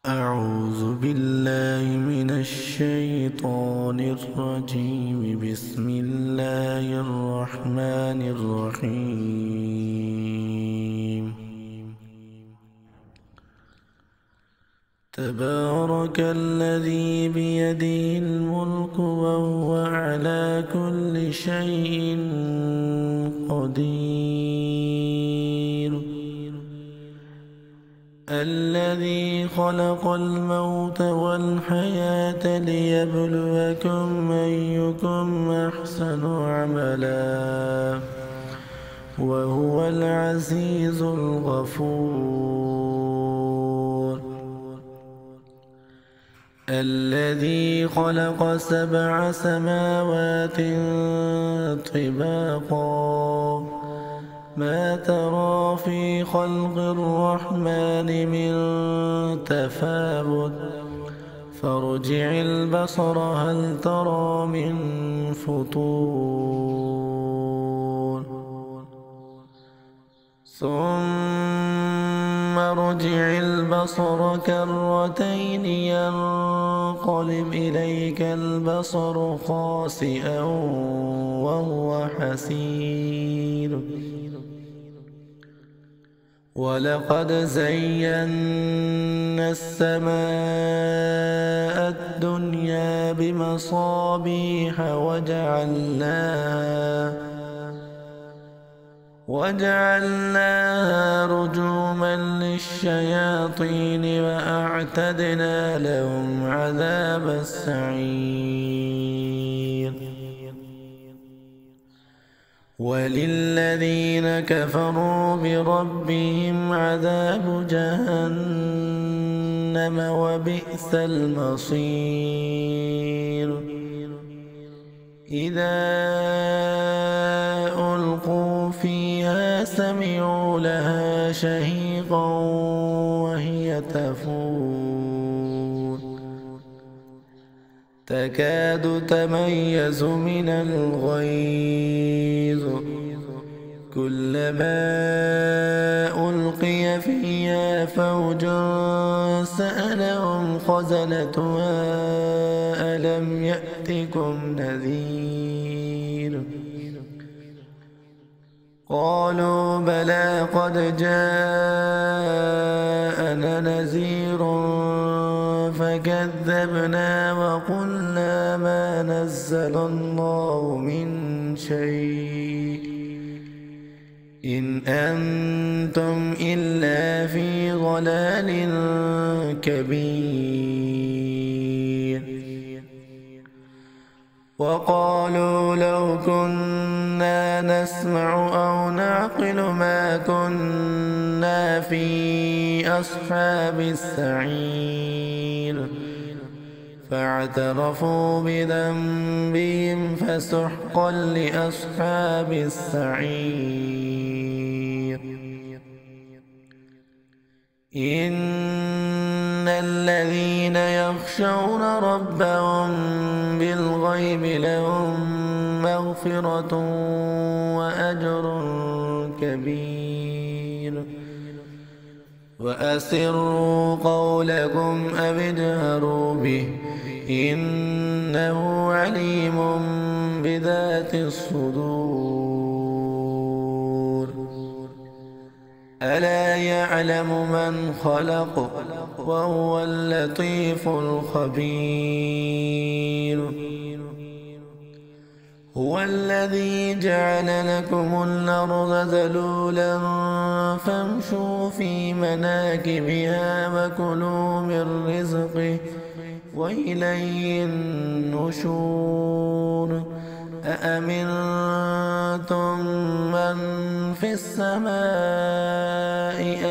أعوذ بالله من الشيطان الرجيم. بسم الله الرحمن الرحيم. تبارك الذي بيده الملك وهو على كل شيء قدير. الذي خلق الموت والحياة ليبلوكم أيكم أحسن عملا وهو العزيز الغفور. الذي خلق 7 سماوات طباقا ما ترى في خلق الرحمن من تفاوت فارجع البصر هل ترى من فطور ثم ارجع البصر كرتين ينقلب إليك البصر خاسئا وهو حسير. ولقد زينا السماء الدنيا بمصابيح وجعلناها رجوما للشياطين وأعتدنا لهم عذاب السعير. وللذين كفروا بربهم عذاب جهنم وبئس المصير. إذا ألقوا فيها سمعوا لها شهيقا وهي تفور تكاد تميز من الغيظ كلما ألقي فيها فوج سألهم خزنتها ألم يأتكم نذير. قالوا بلى قد جاءنا نذير فكذبنا وقلنا ما نزل الله من شيء إن أنتم إلا في ضلال كبير. وقالوا لو كنا نسمع أو نعقل ما كنا في أصحاب السعير فاعترفوا بذنبهم فسحقا لأصحاب السعير. إن الذين يخشون ربهم بالغيب لهم مغفرة وأجر كبير. وأسروا قولكم أو اجهروا به إنه عليم بذات الصدور. ألا يعلم من خلق وهو اللطيف الخبير. هو الذي جعل لكم الأرض ذلولا فامشوا في مناكبها وكلوا من رزقه وإليه النشور. أأمنتم من في السماء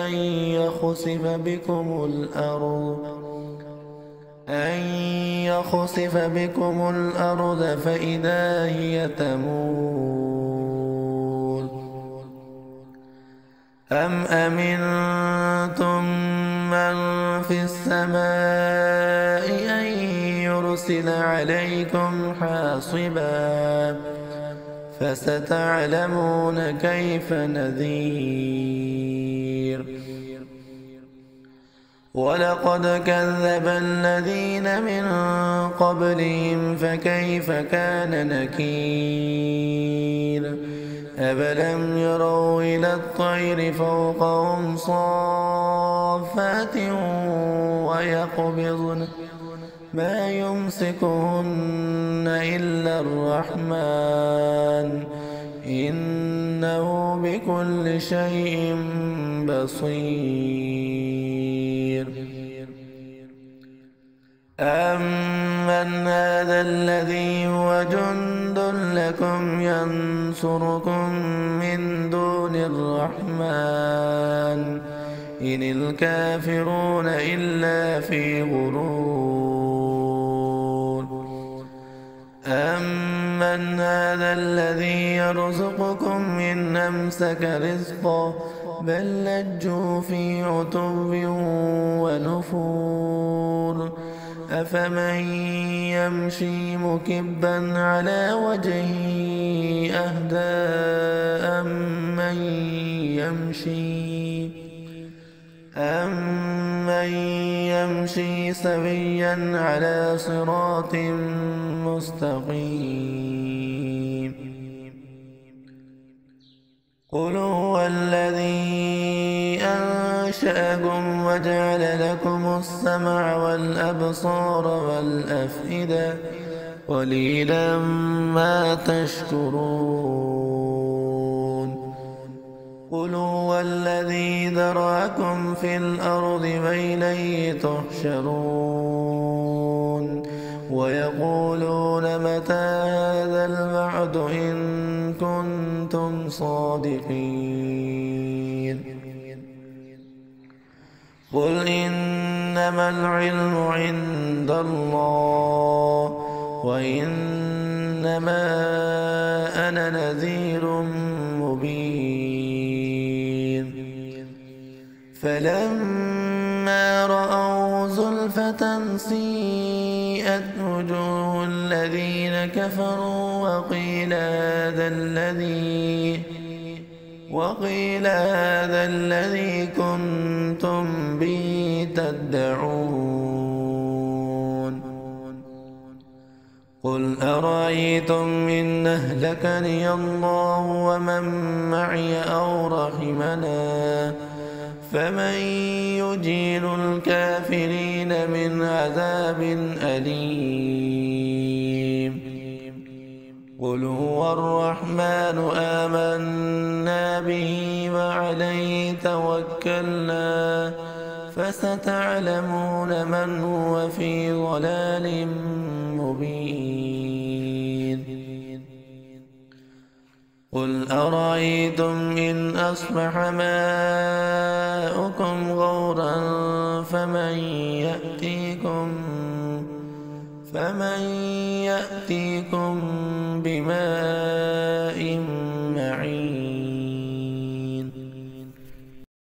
أن يخسف بكم الأرض فإذا هي تمور. أم أمنتم من في السماء أن يرسل عليكم حاصبا فستعلمون كيف نذير. ولقد كذب الذين من قبلهم فكيف كان نكير أفلم يروا إلى الطير فوقهم صافات ويقبضن ما يمسكهن إلا الرحمن إنه بكل شيء بصير أمن هذا الذي هو جند لكم ينصركم من دون الرحمن إن الكافرون إلا في غرور أمن هذا الذي يرزقكم إن أمسك رزقه بل لجوا في عتب ونفور أفمن يمشي مكبا على وجهه أهدى أمن يمشي سويا على صراط مستقيم قل هو الذي أنشأكم وجعل لكم السمع والأبصار والأفئدة قليلا ما تشكرون قل هو الذي ذرأكم في الأرض وإليه تحشرون ويقولون متى هذا الوعد إن كنتم صادقين قل إنما العلم عند الله وإنما أنا نذير مبين فلما رأوا زلفة سيئت وجوه الذين كفروا وقيل هذا الذي كنتم به تدعون قل أرأيتم إن أهلكني الله ومن معي أو رحمنا فمن يجير الكافرين من عذاب أليم قل هو الرحمن آمنا به وعليه توكلنا فستعلمون من هو في ضلال مبين قل أرأيتم إن أصبح ماؤكم غورا فمن يأتيكم بماء